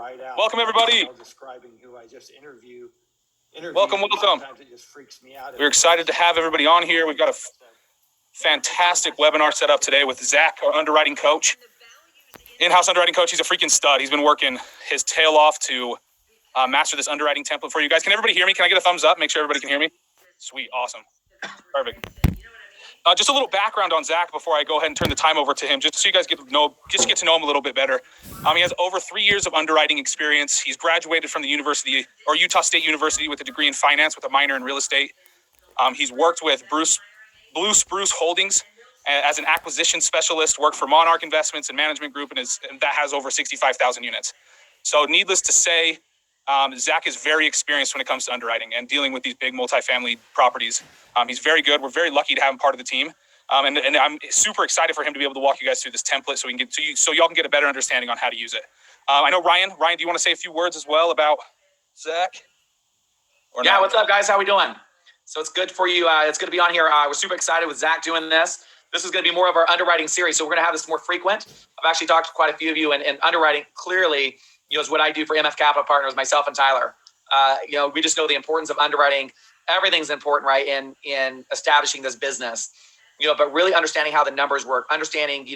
right out. Welcome, everybody. Describing who I just interviewed. Welcome. Sometimes it just freaks me out. We're excited to have everybody on here. We've got a fantastic webinar set up today with Zach, our underwriting coach. In-house underwriting coach. He's a freaking stud. He's been working his tail off to master this underwriting template for you guys. Can everybody hear me? Can I get a thumbs up? Make sure everybody can hear me. Sweet. Awesome. Perfect. Just a little background on Zach before I go ahead and turn the time over to him, just so you guys get to know him a little bit better. He has over 3 years of underwriting experience. He's graduated from the Utah State University with a degree in finance with a minor in real estate. He's worked with Blue Spruce Holdings as an acquisition specialist, worked for Monarch Investments and Management Group, and that has over 65,000 units. So needless to say, Zach is very experienced when it comes to underwriting and dealing with these big multifamily properties. He's very good. We're very lucky to have him part of the team. And I'm super excited for him to be able to walk you guys through this template so y'all can get a better understanding on how to use it. I know Ryan, do you want to say a few words as well about Zach? Yeah, what's up, guys? How we doing? So it's good for you. It's good to be on here. We're super excited with Zach doing this. This is going to be more of our underwriting series. So we're going to have this more frequent. I've actually talked to quite a few of you, and underwriting clearly, is what I do for MF Capital Partners, myself and Tyler. We just know the importance of underwriting. Everything's important, right, in establishing this business. But really understanding how the numbers work, understanding,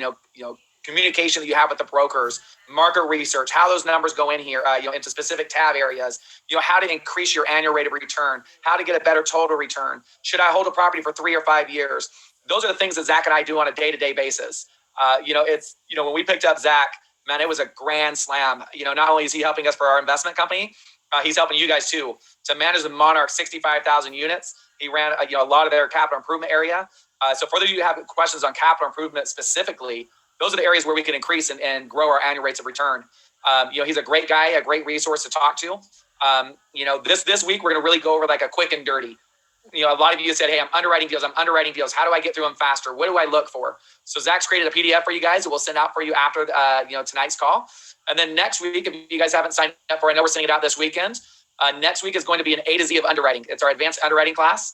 communication that you have with the brokers, market research, how those numbers go in here, into specific tab areas, how to increase your annual rate of return, how to get a better total return. Should I hold a property for 3 or 5 years? Those are the things that Zach and I do on a day-to-day basis. When we picked up Zach, man, it was a grand slam. Not only is he helping us for our investment company, he's helping you guys too to manage the Monarch 65,000 units. He ran a lot of their capital improvement area. So for those of you who have questions on capital improvement specifically, those are the areas where we can increase and grow our annual rates of return. He's a great guy, a great resource to talk to. This week we're going to really go over like a quick and dirty. A lot of you said, hey, I'm underwriting deals. How do I get through them faster? What do I look for? So Zach's created a PDF for you guys that we'll send out for you after tonight's call. And then next week, if you guys haven't signed up for it, I know we're sending it out this weekend. Next week is going to be an A to Z of underwriting. It's our advanced underwriting class.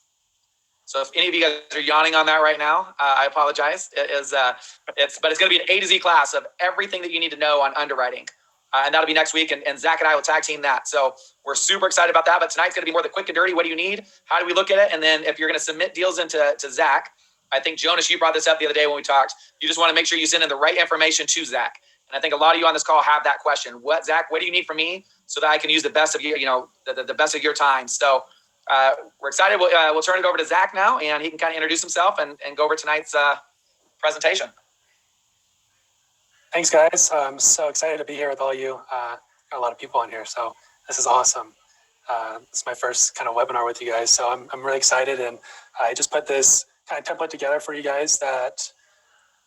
So if any of you guys are yawning on that right now, I apologize. It's going to be an A to Z class of everything that you need to know on underwriting. And that'll be next week. And Zach and I will tag team that. So we're super excited about that. But tonight's going to be more the quick and dirty. What do you need? How do we look at it? And then if you're going to submit deals to Zach, I think, Jonas, you brought this up the other day when we talked. You just want to make sure you send in the right information to Zach. And I think a lot of you on this call have that question. Zach, what do you need from me so that I can use the best of your, the best of your time? So we're excited. We'll turn it over to Zach now, and he can kind of introduce himself and go over tonight's presentation. Thanks, guys. I'm so excited to be here with all you. Got a lot of people on here, so this is awesome. This is my first kind of webinar with you guys, so I'm really excited, and I just put this kind of template together for you guys that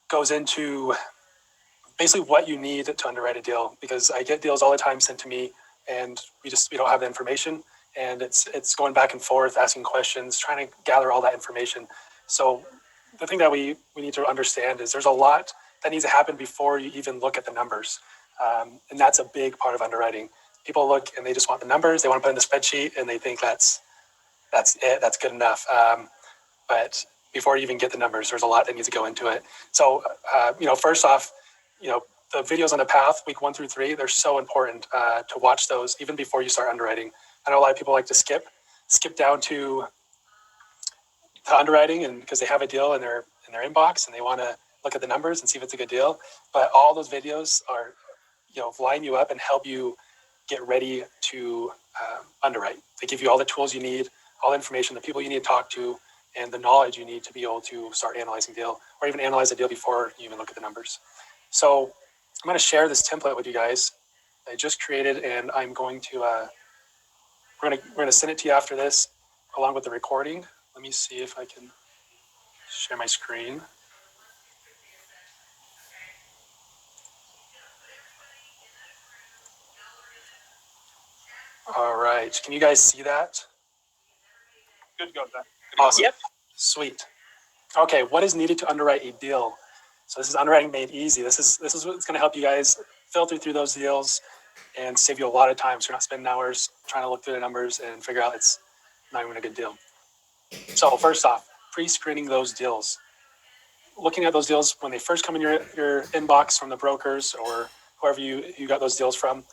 goes into basically what you need to underwrite a deal, because I get deals all the time sent to me, and we don't have the information, and it's going back and forth, asking questions, trying to gather all that information. So the thing that we need to understand is there's a lot that needs to happen before you even look at the numbers. And that's a big part of underwriting. People look and they just want the numbers. They want to put in the spreadsheet and they think that's it, that's good enough. But before you even get the numbers, there's a lot that needs to go into it. So, first off, the videos on the path, week 1 through 3, they're so important to watch those even before you start underwriting. I know a lot of people like to skip down to underwriting, and because they have a deal in their inbox and they want to look at the numbers and see if it's a good deal. But all those videos are, line you up and help you get ready to underwrite. They give you all the tools you need, all the information, the people you need to talk to, and the knowledge you need to be able to start analyzing deal, or even analyze a deal before you even look at the numbers. So I'm going to share this template with you guys. I just created, and I'm going to we're going to send it to you after this, along with the recording. Let me see if I can share my screen. All right. Can you guys see that? Good to go, Zach. Awesome. Yep. Sweet. Okay. What is needed to underwrite a deal? So this is underwriting made easy. This is what's going to help you guys filter through those deals and save you a lot of time. So you're not spending hours trying to look through the numbers and figure out it's not even a good deal. So first off, pre-screening those deals. Looking at those deals when they first come in your inbox from the brokers or whoever you got those deals from.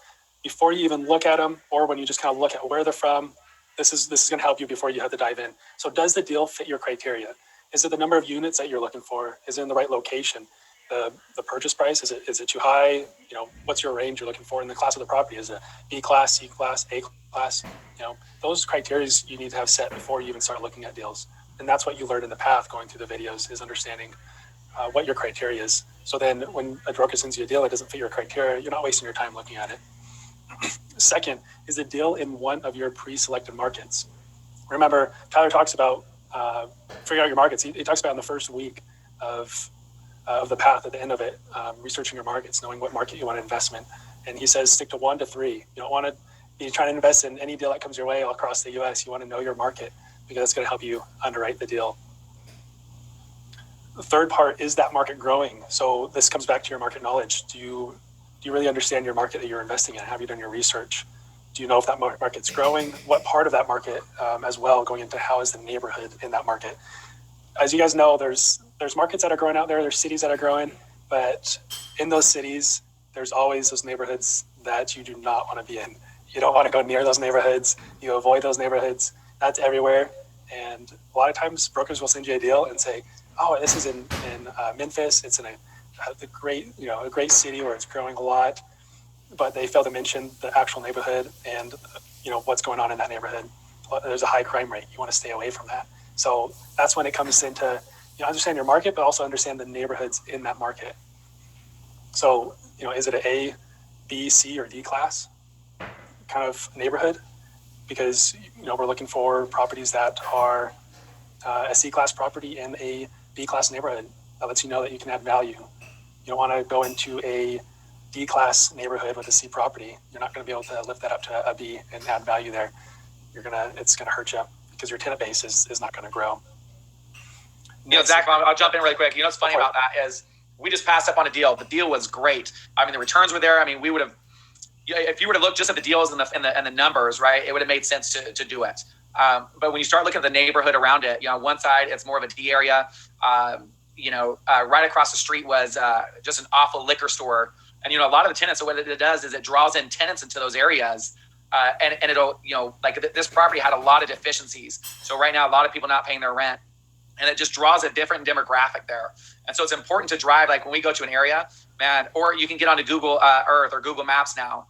before you even look at them, or when you just kind of look at where they're from, this is going to help you before you have to dive in. So does the deal fit your criteria? Is it the number of units that you're looking for? Is it in the right location? The purchase price, is it too high? What's your range you're looking for in the class of the property? Is it B class, C class, A class? Those criteria you need to have set before you even start looking at deals. And that's what you learned in the path going through the videos, is understanding what your criteria is. So then when a broker sends you a deal that doesn't fit your criteria, you're not wasting your time looking at it. Second, is the deal in one of your pre-selected markets? Remember, Tyler talks about figuring out your markets. He talks about in the first week of the path, at the end of it, researching your markets, knowing what market you want to invest in. And he says stick to 1 to 3. You don't want to be trying to invest in any deal that comes your way all across the U.S. You want to know your market, because that's going to help you underwrite the deal. The third part is that market growing. So this comes back to your market knowledge. Do you really understand your market that you're investing in? Have you done your research? Do you know if that market's growing? What part of that market as well, going into how is the neighborhood in that market? As you guys know, there's markets that are growing out there. There's cities that are growing, but in those cities, there's always those neighborhoods that you do not want to be in. You don't want to go near those neighborhoods. You avoid those neighborhoods. That's everywhere. And a lot of times brokers will send you a deal and say, oh, this is in Memphis. It's in a great city where it's growing a lot, but they fail to mention the actual neighborhood and what's going on in that neighborhood. There's a high crime rate. You want to stay away from that. So that's when it comes into understand your market, but also understand the neighborhoods in that market. So is it an A, B, C, or D class kind of neighborhood? Because we're looking for properties that are a C class property in a B class neighborhood. That lets you know that you can add value. You don't want to go into a D class neighborhood with a C property. You're not going to be able to lift that up to a B and add value there. It's going to hurt you because your tenant base is not going to grow. Zach, I'll jump in really quick. What's funny about that is we just passed up on a deal. The deal was great. The returns were there. We would have, if you were to look just at the deals and the numbers, right, it would have made sense to do it. But when you start looking at the neighborhood around it, one side, it's more of a D area. Right across the street was just an awful liquor store. And, a lot of the tenants, what it does is it draws in tenants into those areas. And it'll, this property had a lot of deficiencies. So right now, a lot of people not paying their rent. And it just draws a different demographic there. And so it's important to drive, like when we go to an area, man, or you can get onto Google Earth or Google Maps now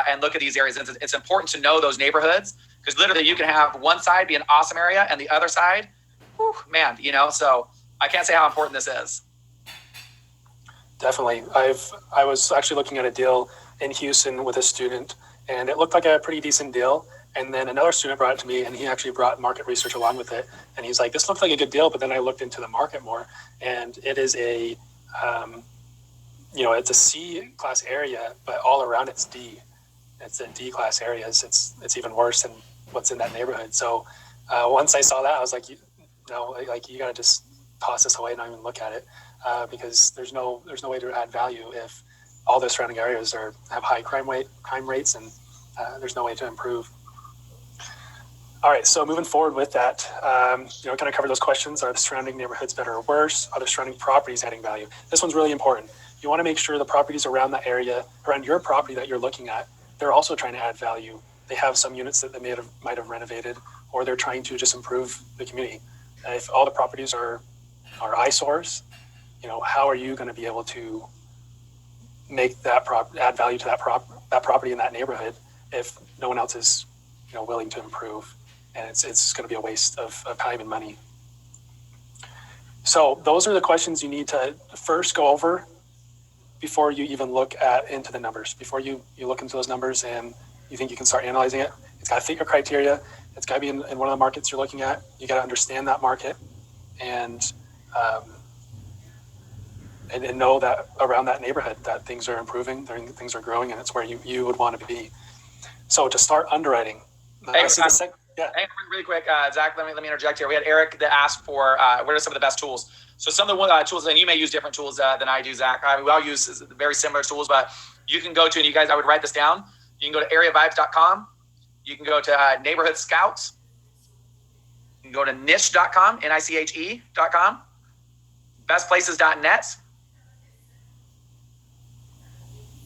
and look at these areas. It's important to know those neighborhoods, because literally you can have one side be an awesome area and the other side, whew, man, so I can't say how important this is. Definitely. I was actually looking at a deal in Houston with a student, and it looked like a pretty decent deal. And then another student brought it to me, and he actually brought market research along with it. And he's like, this looks like a good deal. But then I looked into the market more, and it is it's a C class area, but all around it's D. It's a D class areas. It's even worse than what's in that neighborhood. So once I saw that, I was like, you got to just toss this away and not even look at it, because there's no way to add value if all the surrounding areas have high crime rates, and there's no way to improve. All right, so moving forward with that, kind of cover those questions. Are the surrounding neighborhoods better or worse? Are the surrounding properties adding value? This one's really important. You want to make sure the properties around that area, around your property that you're looking at, they're also trying to add value. They have some units that they might have renovated, or they're trying to just improve the community. If all the properties are eyesores, how are you going to be able to make that add value to that property in that neighborhood if no one else is willing to improve? And it's going to be a waste of time and money. So those are the questions you need to first go over before you even look into the numbers. Before you look into those numbers and you think you can start analyzing it, it's got to fit your criteria. It's got to be in one of the markets you're looking at. You got to understand that market and know that around that neighborhood that things are improving, things are growing, and it's where you would want to be. So to start underwriting, Hey, really quick, Zach, let me interject here. We had Eric that asked for what are some of the best tools. So some of the tools, and you may use different tools than I do, Zach. We all use very similar tools, but you can go to, and you guys, I would write this down. You can go to areavibes.com. You can go to Neighborhood Scouts. You can go to niche.com, niche.com, bestplaces.net.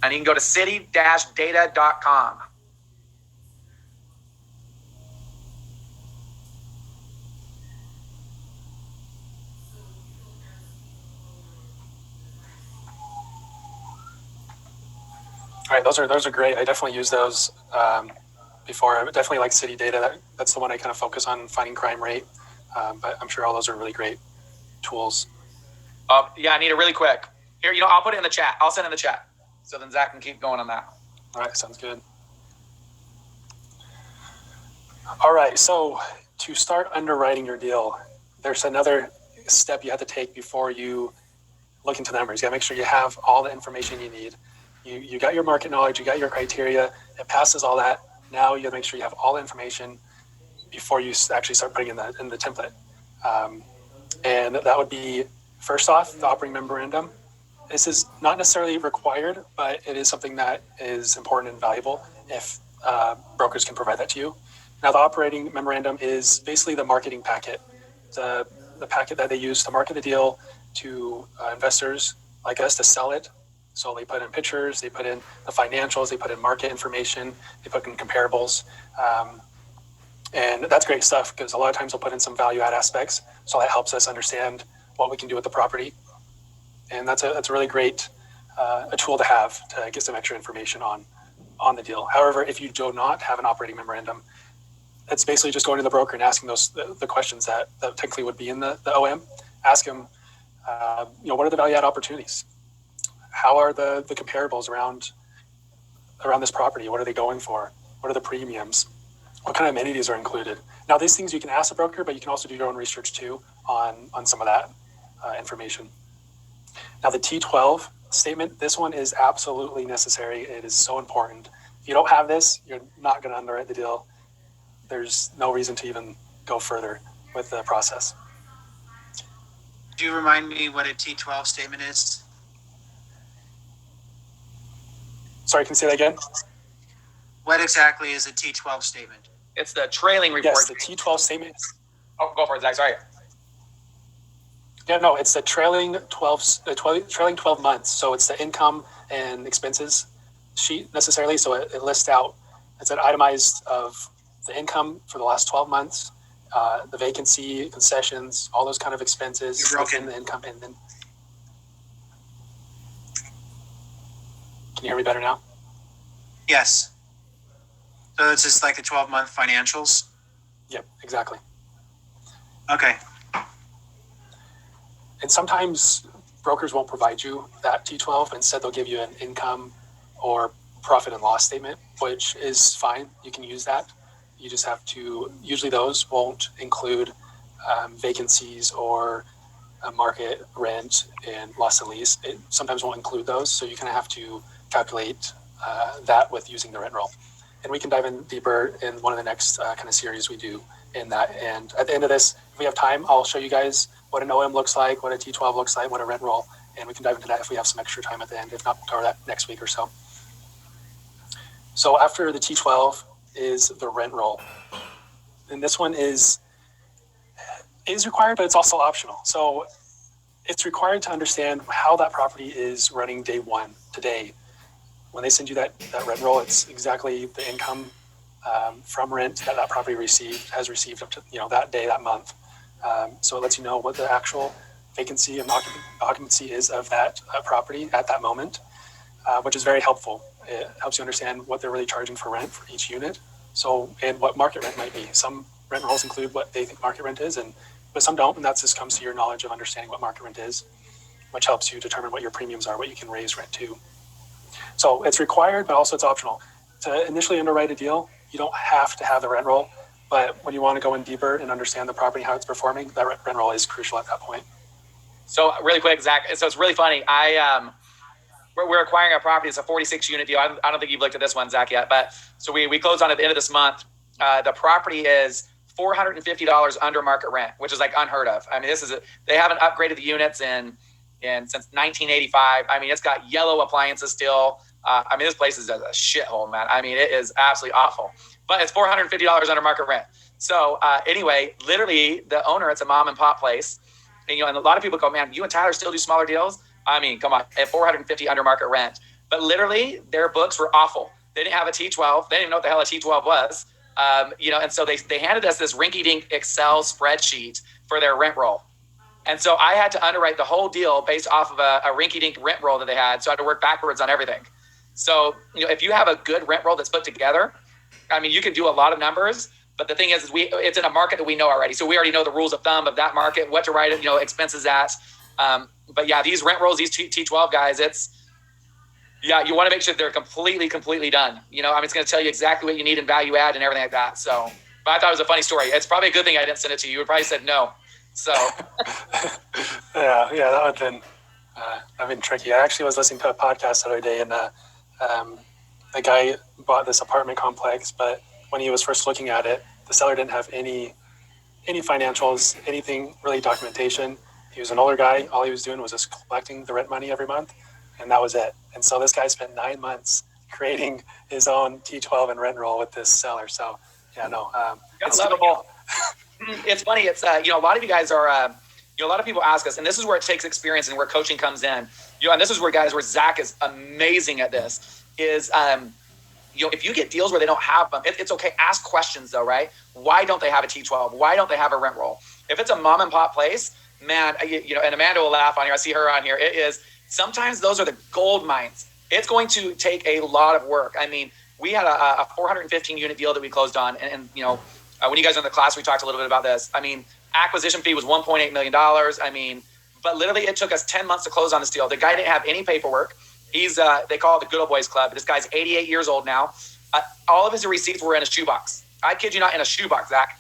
And you can go to city-data.com. All right, those are great. I definitely use those before. I definitely like city data. That's the one I kind of focus on, finding crime rate. But I'm sure all those are really great tools. Yeah, I need it really quick. Here, I'll put it in the chat. I'll send it in the chat. So then Zach can keep going on that. All right, sounds good. All right, so to start underwriting your deal, there's another step you have to take before you look into the numbers. You gotta make sure you have all the information you need. You got your market knowledge, you got your criteria, it passes all that. Now you gotta make sure you have all the information before you actually start putting in the template. And that would be, first off, the operating memorandum. This is not necessarily required, but it is something that is important and valuable if brokers can provide that to you. Now, the operating memorandum is basically the marketing packet, the packet that they use to market the deal to investors like us to sell it. So they put in pictures, they put in the financials, they put in market information, they put in comparables. And that's great stuff because a lot of times they'll put in some value add aspects. So that helps us understand what we can do with the property. And that's a really great a tool to have to get some extra information on the deal. However, if you do not have an operating memorandum, it's basically just going to the broker and asking the questions that technically would be in the OM. Ask them, what are the value add opportunities? How are the comparables around this property? What are they going for? What are the premiums? What kind of amenities are included? Now, these things you can ask the broker, but you can also do your own research too on some of that information. Now, the T12 statement, this one is absolutely necessary. It is so important. If you don't have this, you're not going to underwrite the deal. There's no reason to even go further with the process. Do you remind me what a T12 statement is? Sorry, can you say that again? What exactly is a T12 statement? It's the trailing report. Yes, the T12 statement. Oh, go for it, Zach. Sorry. Yeah, no, it's the trailing 12 months. So it's the income and expenses sheet necessarily. So it lists out, it's an itemized of the income for the last 12 months, the vacancy, concessions, all those kind of expenses within the income. And then, can you hear me better now? Yes. So it's just like the 12-month financials? Yep, exactly. Okay. And sometimes brokers won't provide you that T12. Instead, they'll give you an income or profit and loss statement, which is fine. You can use that. You just have to, usually those won't include vacancies or market rent and loss and lease. It sometimes won't include those. So you kind of have to calculate that with using the rent roll. And we can dive in deeper in one of the next kind of series we do in that. And at the end of this, if we have time, I'll show you guys what an OM looks like, what a T12 looks like, what a rent roll, and we can dive into that if we have some extra time at the end. If not, we'll cover that next week or so. So after the T12 is the rent roll. And this one is required, but it's also optional. So it's required to understand how that property is running day one today. When they send you that rent roll, it's exactly the income from rent that property has received up to that day, that month. So it lets you know what the actual vacancy and occupancy is of that property at that moment, which is very helpful. It helps you understand what they're really charging for rent for each unit. So, and what market rent might be. Some rent rolls include what they think market rent is, but some don't, and that just comes to your knowledge of understanding what market rent is, which helps you determine what your premiums are, what you can raise rent to. So it's required, but also it's optional. To initially underwrite a deal, you don't have to have the rent roll, but when you want to go in deeper and understand the property, how it's performing, that rent roll is crucial at that point. So really quick, Zach, so it's really funny. We're acquiring a property. It's a 46 unit deal. I don't think you've looked at this one, Zach, yet, but so we close on at the end of this month. The property is $450 under market rent, which is like unheard of. I mean, they haven't upgraded the units in since 1985. I mean, it's got yellow appliances still. I mean, this place is a shithole, man. I mean, it is absolutely awful, but it's $450 under market rent. So anyway, literally the owner, it's a mom and pop place. And, and a lot of people go, man, you and Tyler still do smaller deals? I mean, come on, at $450 under market rent. but literally their books were awful. They didn't have a T12. They didn't even know what the hell a T12 was. And so they handed us this rinky-dink Excel spreadsheet for their rent roll. And so I had to underwrite the whole deal based off of a rinky-dink rent roll that they had. So I had to work backwards on everything. So, if you have a good rent roll that's put together, I mean, you can do a lot of numbers. But the thing is it's in a market that we know already. So we already know the rules of thumb of that market, what to write, expenses at. But yeah, these rent rolls, these T12 guys, you want to make sure they're completely done. It's going to tell you exactly what you need in value add and everything like that. So, but I thought it was a funny story. It's probably a good thing I didn't send it to you. You would probably said no. So. yeah, that would have been tricky. I actually was listening to a podcast the other day, and the guy bought this apartment complex, but when he was first looking at it, the seller didn't have any financials, anything really documentation. He was an older guy. All he was doing was just collecting the rent money every month, and that was it. And so this guy spent 9 months creating his own T12 and rent roll with this seller. So it's typical. It's funny. It's a lot of you guys are a lot of people ask us, and this is where it takes experience and where coaching comes in. And this is where Zach is amazing at this. Is if you get deals where they don't have them, it's okay. Ask questions though, right? Why don't they have a T12? Why don't they have a rent roll? If it's a mom and pop place, man, and Amanda will laugh on here. I see her on here. It is sometimes those are the gold mines. It's going to take a lot of work. I mean, we had a 415 unit deal that we closed on, and when you guys were in the class, we talked a little bit about this. I mean, acquisition fee was $1.8 million. I mean, but literally it took us 10 months to close on this deal. The guy didn't have any paperwork. He's they call it the Good Old Boys Club. This guy's 88 years old now. All of his receipts were in a shoebox. I kid you not, in a shoebox, Zach.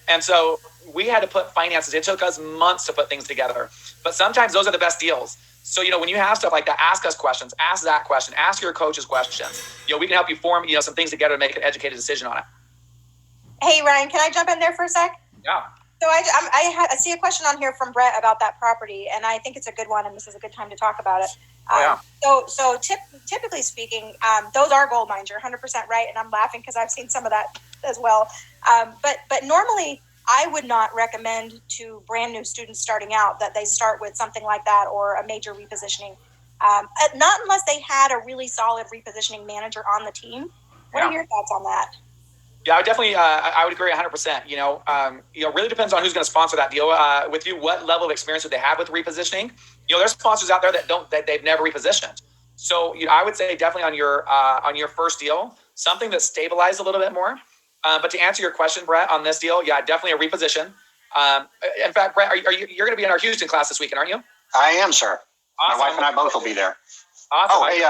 And so we had to put finances. It took us months to put things together. But sometimes those are the best deals. So, when you have stuff like that, ask us questions. Ask that question. Ask your coaches questions. We can help you form, some things together to make an educated decision on it. Hey, Ryan, can I jump in there for a sec? Yeah. So I see a question on here from Brett about that property, and I think it's a good one, and this is a good time to talk about it. So typically speaking, those are gold mines. You're 100% right, and I'm laughing because I've seen some of that as well. But normally, I would not recommend to brand new students starting out that they start with something like that or a major repositioning. Not unless they had a really solid repositioning manager on the team. What are your thoughts on that? Yeah, I would definitely. I would agree 100%. Really depends on who's going to sponsor that deal with you. What level of experience do they have with repositioning? There's sponsors out there that they've never repositioned. So I would say definitely on your first deal, something that's stabilized a little bit more. But to answer your question, Brett, on this deal, yeah, definitely a reposition. In fact, Brett, you're going to be in our Houston class this weekend, aren't you? I am, sir. Awesome. My wife and I both will be there. Awesome. Oh, hey,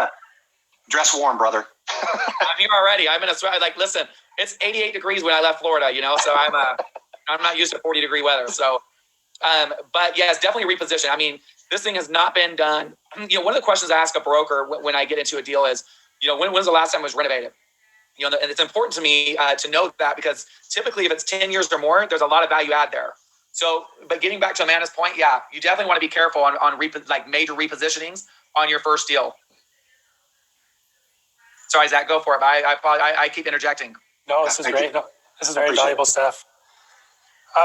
dress warm, brother. I'm here already. I'm in a sweat. Like, listen, it's 88 degrees when I left Florida, so I'm not used to 40-degree weather. So, but yeah, it's definitely a reposition. I mean, this thing has not been done. One of the questions I ask a broker when I get into a deal is, when's the last time it was renovated? And it's important to me to note that because typically if it's 10 years or more, there's a lot of value add there. So, but getting back to Amanda's point, yeah, you definitely want to be careful on major repositionings on your first deal. Sorry, Zach, go for it. I keep interjecting. No, this is great. No, this is very valuable stuff.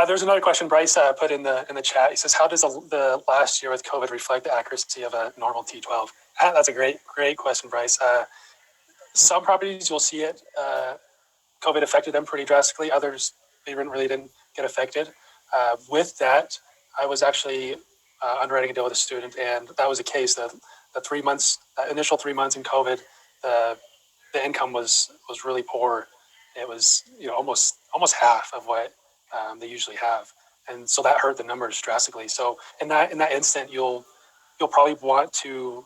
There's another question Bryce put in the chat. He says, "How does the last year with COVID reflect the accuracy of a normal T12?" That's a great question, Bryce. Some properties you'll see it. COVID affected them pretty drastically. Others they really didn't get affected. With that, I was actually underwriting a deal with a student, and that was the case. The 3 months, initial 3 months in COVID, the income was really poor. It was almost half of what they usually have, and so that hurt the numbers drastically. So in that instant, you'll probably want to.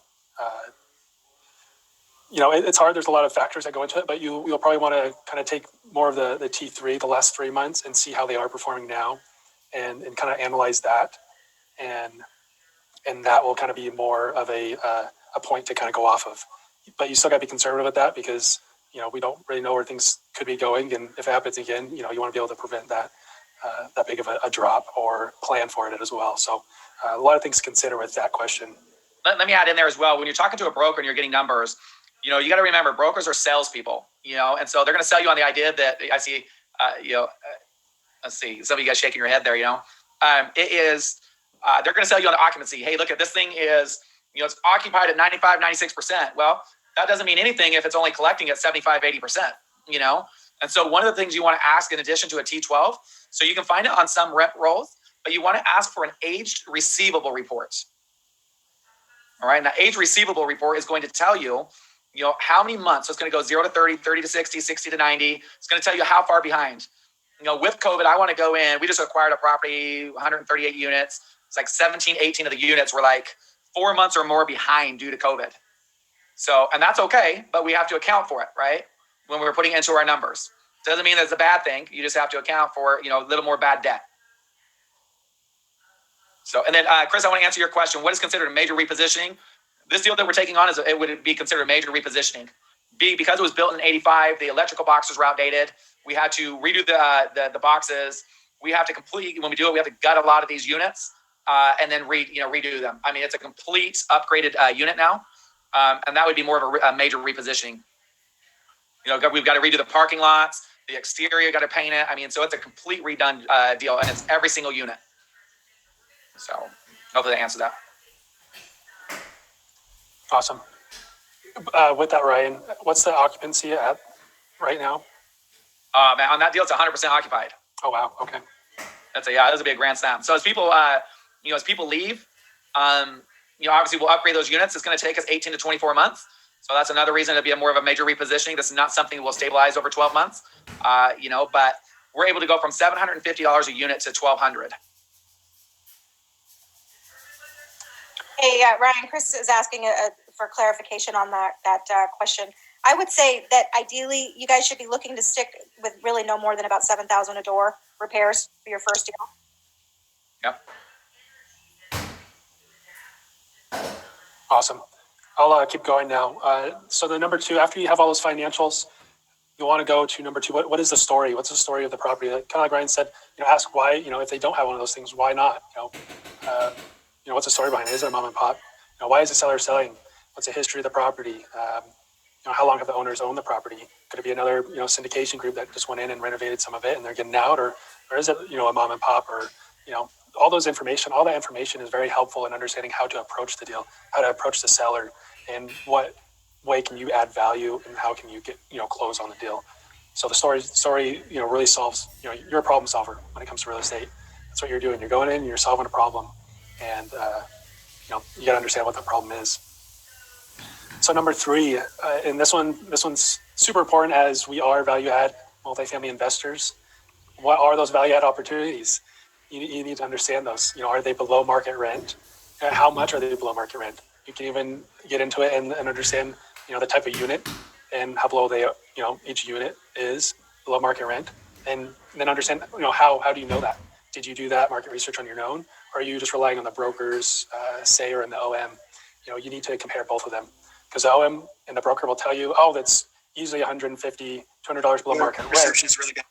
It's hard. There's a lot of factors that go into it, but you'll probably want to kind of take more of the T3, the last 3 months, and see how they are performing now, and kind of analyze that, and that will kind of be more of a point to kind of go off of. But you still got to be conservative with that because we don't really know where things could be going, and if it happens again, you want to be able to prevent that big of a drop or plan for it as well. So a lot of things to consider with that question. Let me add in there as well. When you're talking to a broker and you're getting numbers, you got to remember brokers are salespeople, and so they're going to sell you on the idea that I see, let's see, some of you guys shaking your head there, it is, they're going to sell you on the occupancy. Hey, look at this thing is, it's occupied at 95, 96%. Well, that doesn't mean anything if it's only collecting at 75, 80%, you know? And so one of the things you want to ask in addition to a T12, so you can find it on some rent rolls, but you want to ask for an aged receivable report. All right. And the age receivable report is going to tell you, how many months. So it's going to go 0 to 30, 30 to 60, 60 to 90. It's going to tell you how far behind. With COVID, I want to go in. We just acquired a property, 138 units. It's like 17, 18 of the units were like 4 months or more behind due to COVID. So, and that's okay, but we have to account for it, right? When we're putting into our numbers. Doesn't mean that's a bad thing. You just have to account for, a little more bad debt. So, and then Chris, I want to answer your question. What is considered a major repositioning? This deal that we're taking on it would be considered a major repositioning. Because it was built in 85, the electrical boxes were outdated. We had to redo the boxes. We have to when we do it, we have to gut a lot of these units and then redo them. I mean, it's a complete upgraded unit now. And that would be more of a major repositioning. We've got to redo the parking lots, the exterior, got to paint it. I mean, so it's a complete redone deal, and it's every single unit. So hopefully that answers that. Awesome. With that, Ryan, what's the occupancy at right now? Man, on that deal, it's 100% occupied. Oh, wow. Okay. That's a big grand slam. So as people, leave, obviously we'll upgrade those units. It's going to take us 18 to 24 months. So that's another reason to be more of a major repositioning. This is not something that will stabilize over 12 months, but we're able to go from $750 a unit to $1,200. Hey, Ryan, Chris is asking for clarification on that question. I would say that ideally you guys should be looking to stick with really no more than about $7,000 a door repairs for your first deal. Yep. Awesome. I'll keep going now. So the number 2, after you have all those financials, you want to go to number 2. What is the story? What's the story of the property? Kind of like Ryan said, ask why, if they don't have one of those things, why not? What's the story behind it? Is it a mom and pop? Why is the seller selling? What's the history of the property? How long have the owners owned the property? Could it be another, syndication group that just went in and renovated some of it and they're getting out, or is it, a mom and pop, or, all that information is very helpful in understanding how to approach the deal, how to approach the seller, and what way can you add value and how can you get, close on the deal. So the story, really solves, you're a problem solver when it comes to real estate. That's what you're doing. You're going in, you're solving a problem, and, you got to understand what the problem is. So number 3, and this one's super important as we are value add multifamily investors. What are those value add opportunities? You need to understand those. Are they below market rent? How much are they below market rent? You can even get into it and understand, the type of unit and how below they, each unit is below market rent, and then understand, how do you know that? Did you do that market research on your own, or are you just relying on the brokers, say, or in the OM? You need to compare both of them, because the OM and the broker will tell you, that's easily $150, $200 below market rent. Research is really good.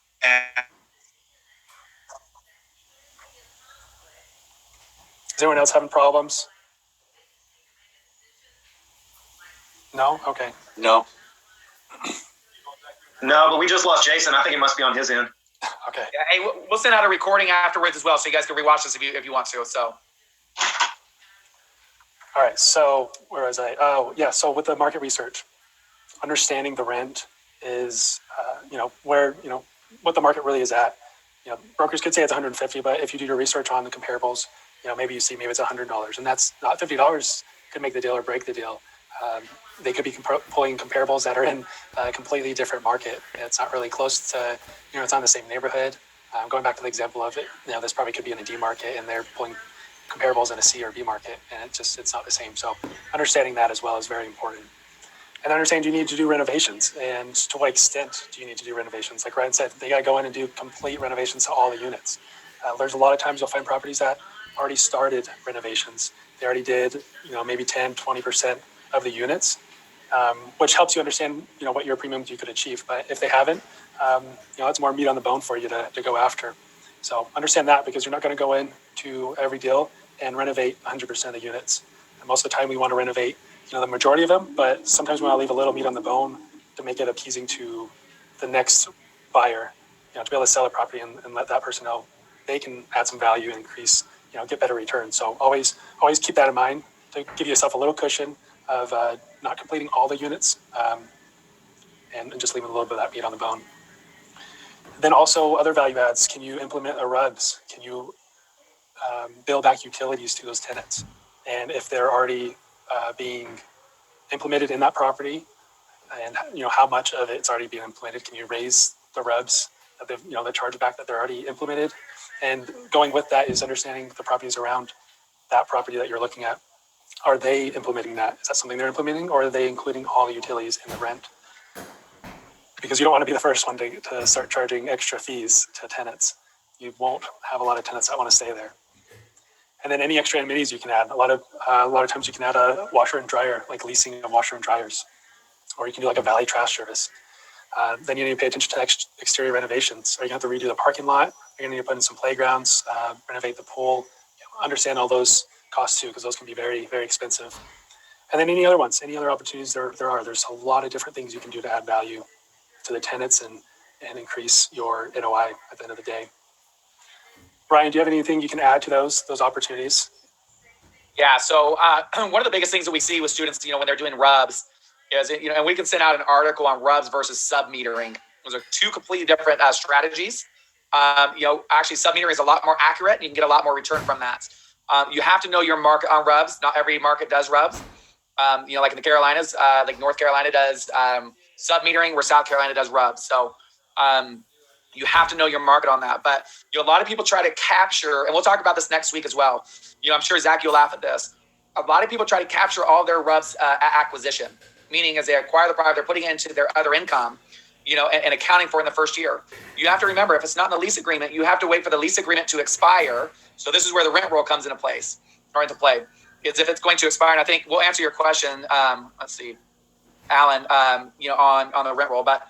Is anyone else having problems? No? Okay. No. No, but we just lost Jason. I think it must be on his end. Okay. Yeah, hey, we'll send out a recording afterwards as well, so you guys can rewatch this if you want to. So. All right. So where was I? Oh, yeah. So with the market research, understanding the rent is, where, what the market really is at. Brokers could say it's 150, but if you do your research on the comparables, maybe you see maybe it's $100, and that's not $50 could make the deal or break the deal. They could be pulling comparables that are in a completely different market. It's not really close to, it's not in the same neighborhood. Going back to the example of it, this probably could be in a D market and they're pulling comparables in a C or B market, and it's not the same. So understanding that as well is very important. And understand you need to do renovations, and to what extent do you need to do renovations? Like Ryan said, they got to go in and do complete renovations to all the units. There's a lot of times you'll find properties that already started renovations. They already did, maybe 10, 20% of the units, which helps you understand, what your premiums you could achieve. But if they haven't, it's more meat on the bone for you to go after. So understand that, because you're not going to go in to every deal and renovate 100% of the units. And most of the time we want to renovate, the majority of them, but sometimes we want to leave a little meat on the bone to make it appeasing to the next buyer, to be able to sell a property and let that person know they can add some value and increase, get better returns. So always keep that in mind to give yourself a little cushion of not completing all the units and just leaving a little bit of that meat on the bone. Then also other value adds. Can you implement a RUBS? Can you bill back utilities to those tenants? And if they're already being implemented in that property, and how much of it's already being implemented, can you raise the RUBS that they've, the chargeback that they're already implemented? And going with that is understanding the properties around that property that you're looking at. Are they implementing that? Is that something they're implementing, or are they including all the utilities in the rent? Because you don't want to be the first one to start charging extra fees to tenants. You won't have a lot of tenants that want to stay there. And then any extra amenities you can add. A lot of times you can add a washer and dryer, like leasing a washer and dryers, or you can do like a valet trash service. Then you need to pay attention to exterior renovations. Are you going to have to redo the parking lot? Are you going to need to put in some playgrounds, renovate the pool? Understand all those costs too, because those can be very, very expensive. And then any other ones, any other opportunities there's a lot of different things you can do to add value to the tenants and increase your NOI at the end of the day. Brian, do you have anything you can add to those opportunities? Yeah. So one of the biggest things that we see with students, when they're doing RUBS, is and we can send out an article on RUBS versus sub-metering. Those are two completely different strategies. Actually, sub-metering is a lot more accurate, and you can get a lot more return from that. You have to know your market on RUBS. Not every market does RUBS. Like in the Carolinas, like North Carolina does sub-metering, where South Carolina does RUBS. So you have to know your market on that. But a lot of people try to capture, and we'll talk about this next week as well. I'm sure Zach, you'll laugh at this. A lot of people try to capture all their RUBS at acquisition, meaning as they acquire the property, they're putting it into their other income, and accounting for in the first year. You have to remember, if it's not in the lease agreement, you have to wait for the lease agreement to expire. So this is where the rent roll comes into play. Is if it's going to expire, and I think we'll answer your question. Let's see, Alan, on the rent roll, but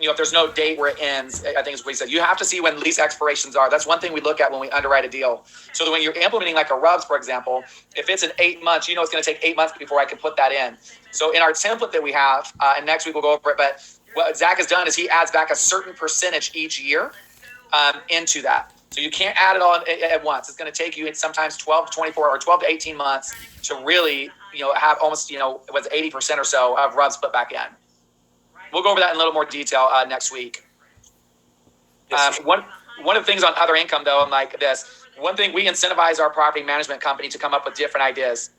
if there's no date where it ends, I think is what he said. You have to see when lease expirations are. That's one thing we look at when we underwrite a deal. So that when you're implementing like a RUBS, for example, if it's in 8 months, it's going to take 8 months before I can put that in. So in our template that we have, and next week we'll go over it, but what Zach has done is he adds back a certain percentage each year into that. So you can't add it all at once. It's going to take you sometimes 12 to 24 or 12 to 18 months to really, have almost, 80% or so of RUBS put back in. We'll go over that in a little more detail next week. One of the things on other income, though, and like this, one thing we incentivize our property management company to come up with different ideas.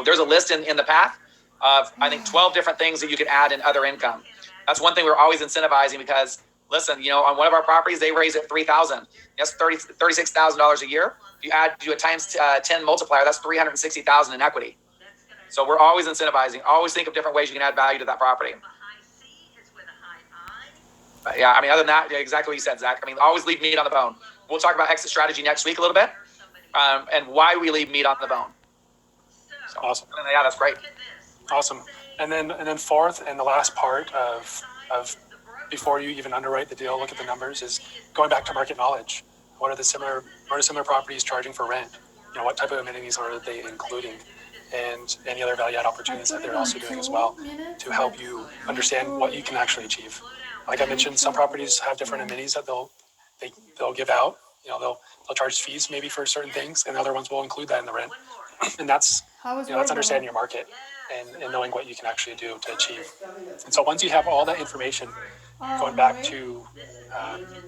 There's a list in the path of, I think, 12 different things that you can add in other income. That's one thing we're always incentivizing because, listen, on one of our properties, they raise it $3,000. That's $36,000 a year. If you do a times 10 multiplier, that's $360,000 in equity. So we're always incentivizing. Always think of different ways you can add value to that property. But yeah, other than that, exactly what you said, Zach. Always leave meat on the bone. We'll talk about exit strategy next week a little bit, and why we leave meat on the bone. So, awesome. Yeah, that's great. Awesome. And then fourth and the last part of before you even underwrite the deal, look at the numbers, is going back to market knowledge. What are similar properties charging for rent? What type of amenities are they including? And any other value add opportunities that they're also doing as well to help you understand what you can actually achieve. Like I mentioned, some properties have different amenities that they'll give out. They'll charge fees maybe for certain things, and other ones will include that in the rent. And that's that's understanding your market and knowing what you can actually do to achieve. And so once you have all that information, going back to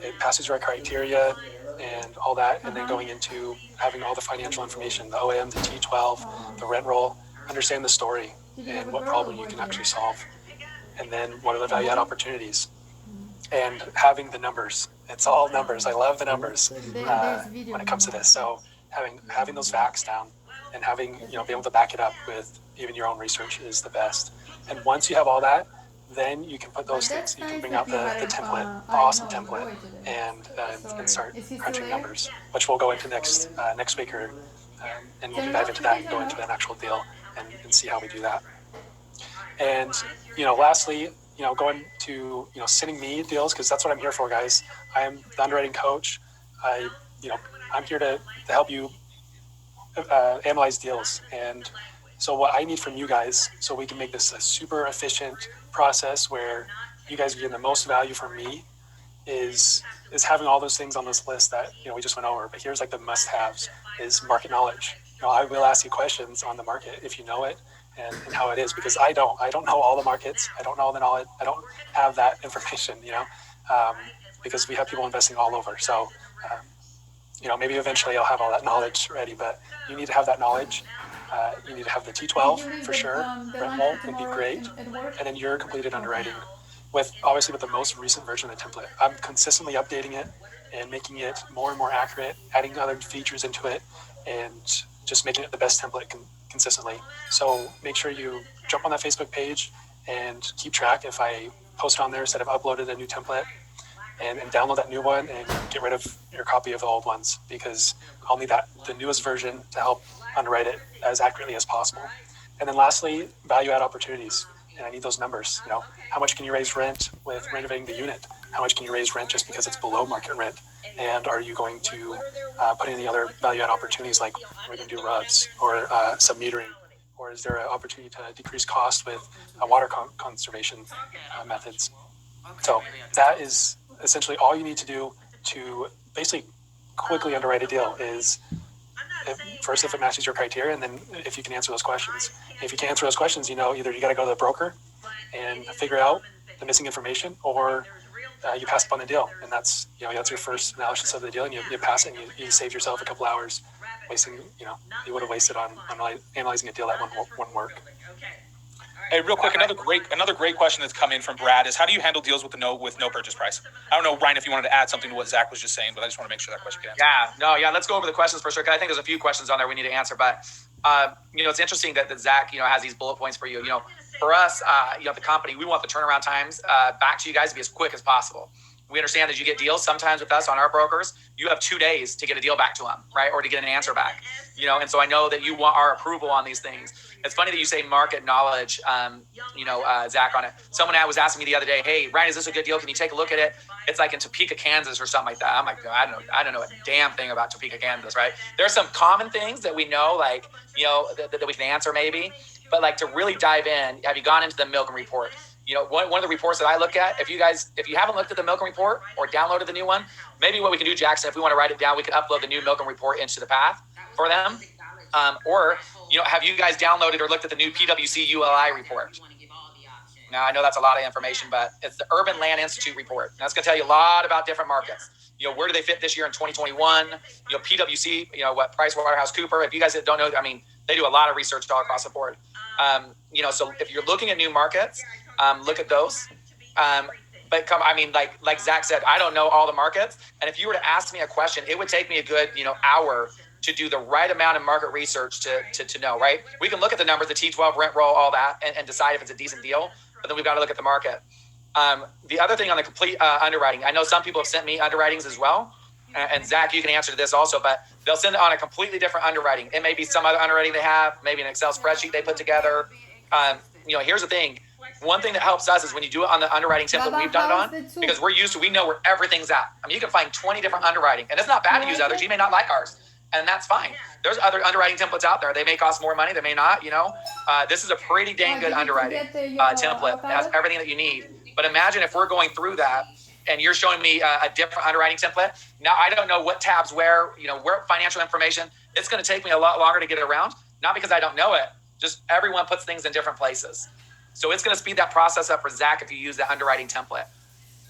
it passes your criteria and all that, and then going into having all the financial information, the OM, the T12, the rent roll, understand the story and what problem you can actually solve, and then what are the value add opportunities. And having the numbers, it's all numbers. I love the numbers when it comes to this. So having those facts down and having be able to back it up with even your own research is the best. And once you have all that, then you can put those things. You can bring out the template, the awesome template, and start crunching numbers, which we'll go into next week, and we'll dive into that and go into an actual deal and see how we do that. And lastly, going to sending me deals, because that's what I'm here for, guys. I am the underwriting coach. I'm here to help you analyze deals. And so what I need from you guys, so we can make this a super efficient process where you guys are getting the most value from me, is having all those things on this list that we just went over. But here's like the must-haves: is market knowledge. I will ask you questions on the market if you know it, and how it is, because I don't know all the markets. I don't know the knowledge. I don't have that information, because we have people investing all over. So, maybe eventually I'll have all that knowledge ready, but you need to have that knowledge. You need to have the T12 for sure. Rent roll would be great. And then your completed underwriting with the most recent version of the template. I'm consistently updating it and making it more and more accurate, adding other features into it, and just making it the best template consistently. So make sure you jump on that Facebook page and keep track. If I post on there, said I've uploaded a new template, and download that new one and get rid of your copy of the old ones, because I'll need the newest version to help underwrite it as accurately as possible. And then lastly, value add opportunities. And I need those numbers. How much can you raise rent with renovating the unit? How much can you raise rent just because it's below market rent? And are you going to put in any other value add opportunities, like we're going to do RUBS or sub-metering? Or is there an opportunity to decrease cost with water conservation methods? So that is essentially all you need to do to basically quickly underwrite a deal. Is first, if it matches your criteria, and then if you can answer those questions. If you can't answer those questions, either you got to go to the broker and figure out the missing information, or you pass up on the deal, and that's your first analysis of the deal, and you pass it, and you save yourself a couple hours wasting. You would have wasted on analyzing a deal that wouldn't work. Hey, real quick, another great question that's come in from Brad is, how do you handle deals with no purchase price? I don't know, Ryan, if you wanted to add something to what Zach was just saying, but I just want to make sure that question gets answered. Let's go over the questions for sure, because I think there's a few questions on there we need to answer. But it's interesting that Zach has these bullet points for you. For us, the company, we want the turnaround times back to you guys to be as quick as possible. We understand that you get deals sometimes with us on our brokers. You have 2 days to get a deal back to them, right? Or to get an answer back, and so I know that you want our approval on these things. It's funny that you say market knowledge, Zach, on it. Someone was asking me the other day, hey, Ryan, is this a good deal? Can you take a look at it? It's like in Topeka, Kansas or something like that. I'm like, I don't know a damn thing about Topeka, Kansas, right? There are some common things that we know, like, that we can answer maybe. But like, to really dive in, have you gone into the Milken report? One of the reports that I look at, if you haven't looked at the Milken report or downloaded the new one, maybe what we can do, Jackson, if we want to write it down, we can upload the new Milken report into the path for them. Or have you guys downloaded or looked at the new PwC ULI report? Now, I know that's a lot of information, but it's the Urban Land Institute report. And that's going to tell you a lot about different markets. Where do they fit this year in 2021? PwC, what PricewaterhouseCoopers. If you guys don't know, they do a lot of research all across the board. So if you're looking at new markets, look at those. But like Zach said, I don't know all the markets. And if you were to ask me a question, it would take me a good, hour to do the right amount of market research to know, right? We can look at the numbers, the T12 rent roll, all that, and decide if it's a decent deal. But then we've got to look at the market. The other thing on the complete underwriting, I know some people have sent me underwritings as well. And Zach, you can answer to this also, but they'll send it on a completely different underwriting. It may be some other underwriting they have, maybe an Excel spreadsheet they put together. Here's the thing. One thing that helps us is when you do it on the underwriting template we've done it on, because we know where everything's at. You can find 20 different underwriting, and it's not bad to use others. You may not like ours, and that's fine. There's other underwriting templates out there. They may cost more money. They may not, This is a pretty dang good underwriting template. It has everything that you need. But imagine if we're going through that and you're showing me a different underwriting template. Now, I don't know what tabs where financial information. It's going to take me a lot longer to get it around, not because I don't know it, just everyone puts things in different places. So it's going to speed that process up for Zach if you use the underwriting template.